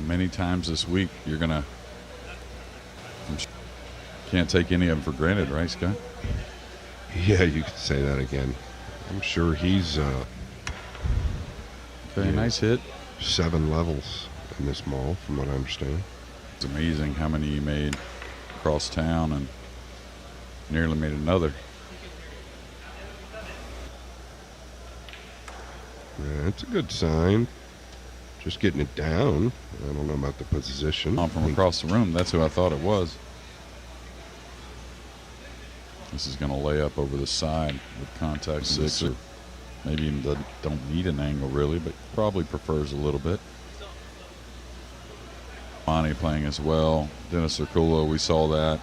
many times this week you're going to can't take any of them for granted, right, Scott? Yeah, you could say that again. I'm sure he's okay, nice hit. 7 levels in this mall, from what I understand. It's amazing how many he made across town and nearly made another. Yeah, that's a good sign. Just getting it down. I don't know about the position. From across the room, that's who I thought it was. This is going to lay up over the side with contact 6, or maybe even don't need an angle really, but probably prefers a little bit. Monty playing as well. Dennis Urculo, we saw that.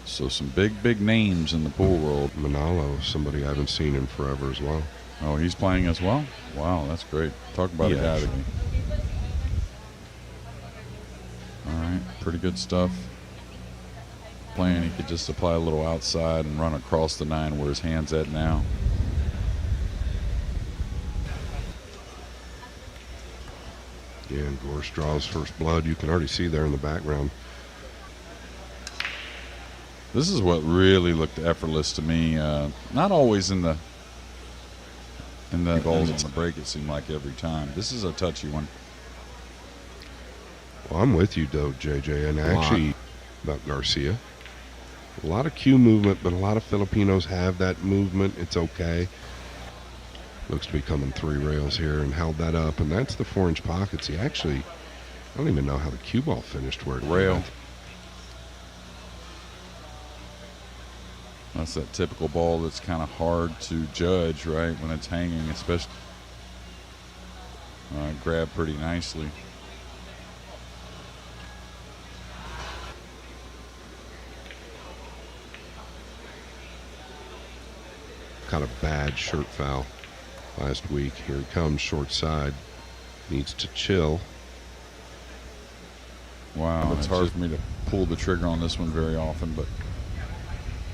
So some big names in the pool world. Manalo, somebody I haven't seen in forever as well. Oh, he's playing as well? Wow, that's great. Talk about a guy. All right, pretty good stuff. Playing, he could just apply a little outside and run across the 9 where his hand's at now. Yeah, and Gorst draws first blood. You can already see there in the background. This is what really looked effortless to me. Not always in the balls on the break, it seemed like every time. This is a touchy one. Well, I'm with you, though, JJ, and actually about Garcia. A lot of cue movement, but a lot of Filipinos have that movement. It's okay. Looks to be coming 3 rails here and held that up, and that's the 4-inch pockets. He actually, I don't even know how the cue ball finished where it rail. went. That's that typical ball that's kind of hard to judge, right, when it's hanging, especially. Grabbed pretty nicely. Caught a bad shirt foul last week. Here he comes, short side. Needs to chill. Wow, it's hard for me to pull the trigger on this one very often, but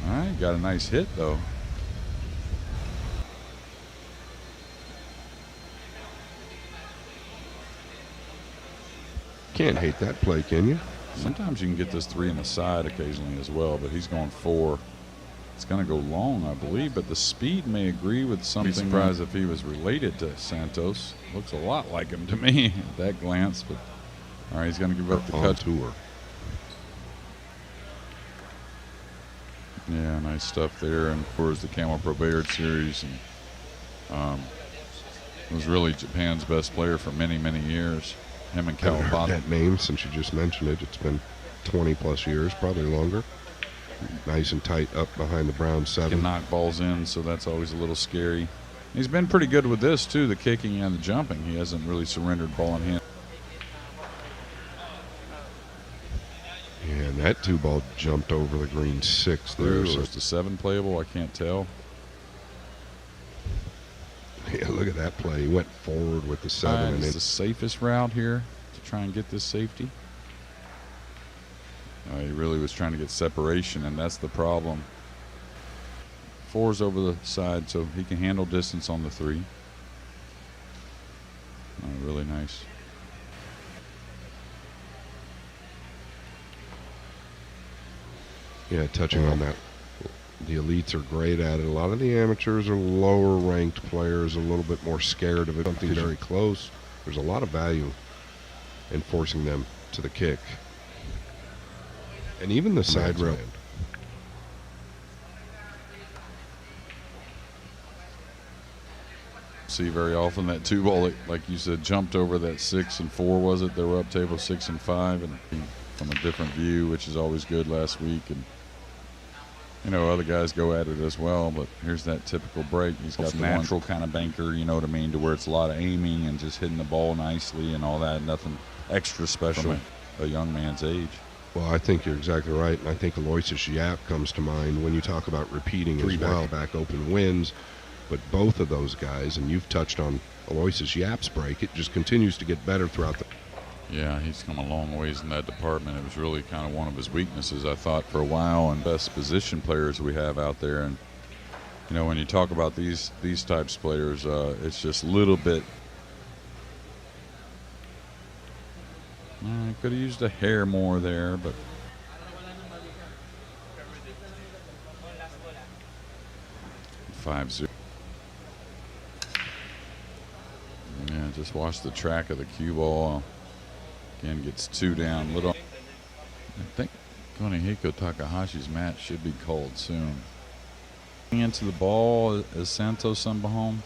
all right, got a nice hit though. Can't hate that play, can you? Sometimes you can get this 3 in the side occasionally as well, but he's going 4. It's going to go long, I believe, but the speed may agree with something. Be surprised if he was related to Santos. Looks a lot like him to me at that glance, but all right, he's going to give up the cut. Tour. Yeah, nice stuff there. And of course, the Camel Pro Billiards series, and was really Japan's best player for many years. Him and Haven't Kawabata. heard that name since you just mentioned it. It's been 20+ years, probably longer. Nice and tight up behind the brown 7. Can knock balls in, so that's always a little scary. He's been pretty good with this too, the kicking and the jumping. He hasn't really surrendered ball in hand. Yeah, and that 2-ball jumped over the green 6 there. So it's the 7 playable? I can't tell. Yeah, look at that play. He went forward with the 7. And it's the safest route here to try and get this safety. He really was trying to get separation, and that's the problem. 4's over the side, so he can handle distance on the 3. Really nice. Yeah, touching on that. The elites are great at it. A lot of the amateurs are lower-ranked players, a little bit more scared of it. Something very close. There's a lot of value in forcing them to the kick. And even the side rail. See very often that 2-ball, like you said, jumped over that 6 and 4, was it? They were up table 6 and 5, and from a different view, which is always good last week. And you know, other guys go at it as well, but here's that typical break. He's got the natural kind of banker, you know what I mean, to where it's a lot of aiming and just hitting the ball nicely and all that. Nothing extra special at a young man's age. Well, I think you're exactly right, and I think Aloysius Yap comes to mind when you talk about repeating as well. Back open wins, but both of those guys, and you've touched on Aloysius Yap's break, it just continues to get better throughout the. Yeah, he's come a long ways in that department. It was really kind of one of his weaknesses, I thought, for a while, and best position players we have out there. And you know, when you talk about these types of players, it's just a little bit Could have used a hair more there, but 5-0. Yeah, just watch the track of the cue ball. Again, gets 2 down. Little. I think Konihiko Takahashi's match should be called soon. Into the ball is Santos Sunbahom.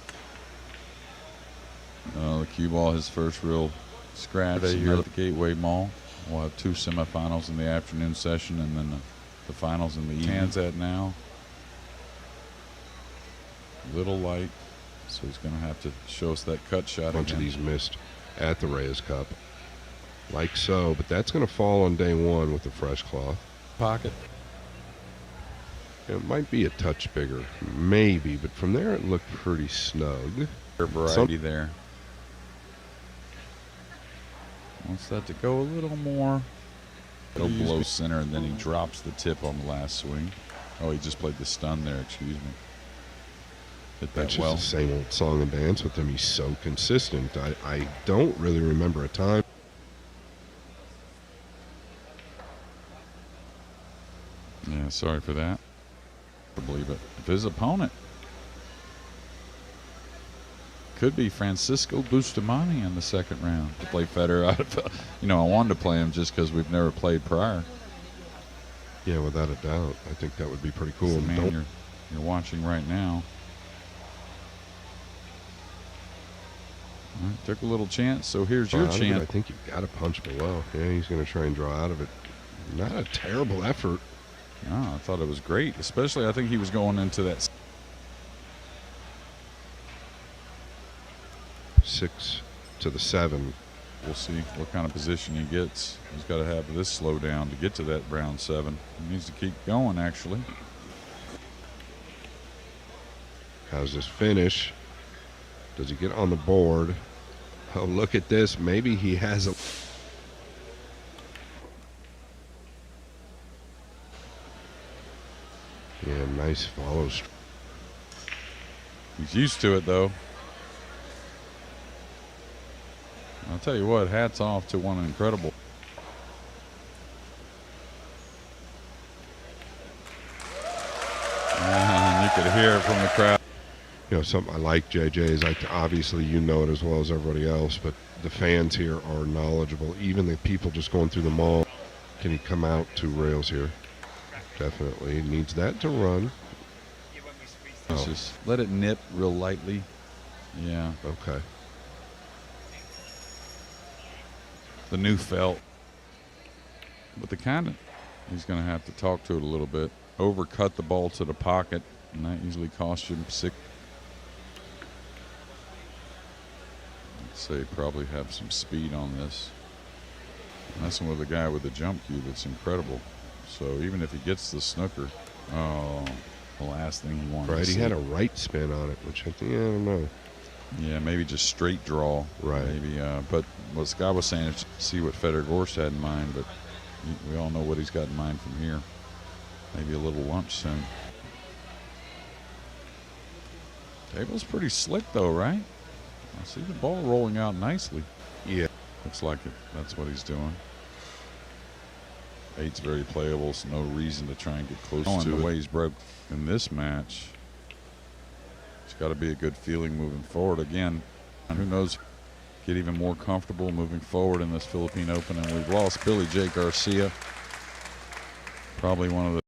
The cue ball, his first real scratch here at the Gateway Mall. We'll have 2 semifinals in the afternoon session and then the finals in the evening. Hands at now. Little light, so he's going to have to show us that cut shot. A bunch of these missed at the Reyes Cup. Like so, but that's going to fall on day 1 with the fresh cloth. Pocket. It might be a touch bigger, maybe, but from there it looked pretty snug. Variety there. Wants that to go a little more. It'll blow center, and then he drops the tip on the last swing. Oh, he just played the stun there, excuse me. Hit that That's well. just the same old song and dance with him. He's so consistent. I don't really remember a time. Yeah, sorry for that. I believe it. If his opponent could be Francisco Bustamante in the second round to play Federer out of, I wanted to play him just because we've never played prior. Yeah, without a doubt. I think that would be pretty cool. The man you're watching right now. All right, took a little chance, so here's your chance. I think you've got to punch below. Yeah, he's going to try and draw out of it. Not a terrible effort. No, I thought it was great, especially I think he was going into that 6 to the 7. We'll see what kind of position he gets. He's got to have this slow down to get to that round 7. He needs to keep going, actually. How's this finish? Does he get on the board? Oh, look at this. Maybe he has a... Yeah, nice follow. He's used to it, though. I'll tell you what, hats off to one incredible. And you could hear it from the crowd. Something I like, JJ, is obviously you know it as well as everybody else, but the fans here are knowledgeable. Even the people just going through the mall. Can he come out 2 rails here? Definitely. Needs that to run. Just let it nip real lightly. Yeah. Okay. The new felt. But he's going to have to talk to it a little bit. Overcut the ball to the pocket, and that usually costs you 6. I'd say probably have some speed on this. Messing with a guy with a jump cue that's incredible. So even if he gets the snooker, the last thing he wanted to see. He had a right spin on it, which I don't know. Yeah, maybe just straight draw. Right. Maybe, but what Scott was saying is see what Fedor Gorst had in mind, but we all know what he's got in mind from here. Maybe a little lunch soon. Table's pretty slick though, right? I see the ball rolling out nicely. Yeah. Looks like it. That's what he's doing. 8's very playable, so no reason to try and get close to it. The way he's broke in this match, it's got to be a good feeling moving forward. Again, and who knows, get even more comfortable moving forward in this Philippine Open. And we've lost Billy Jay Garcia, probably one of the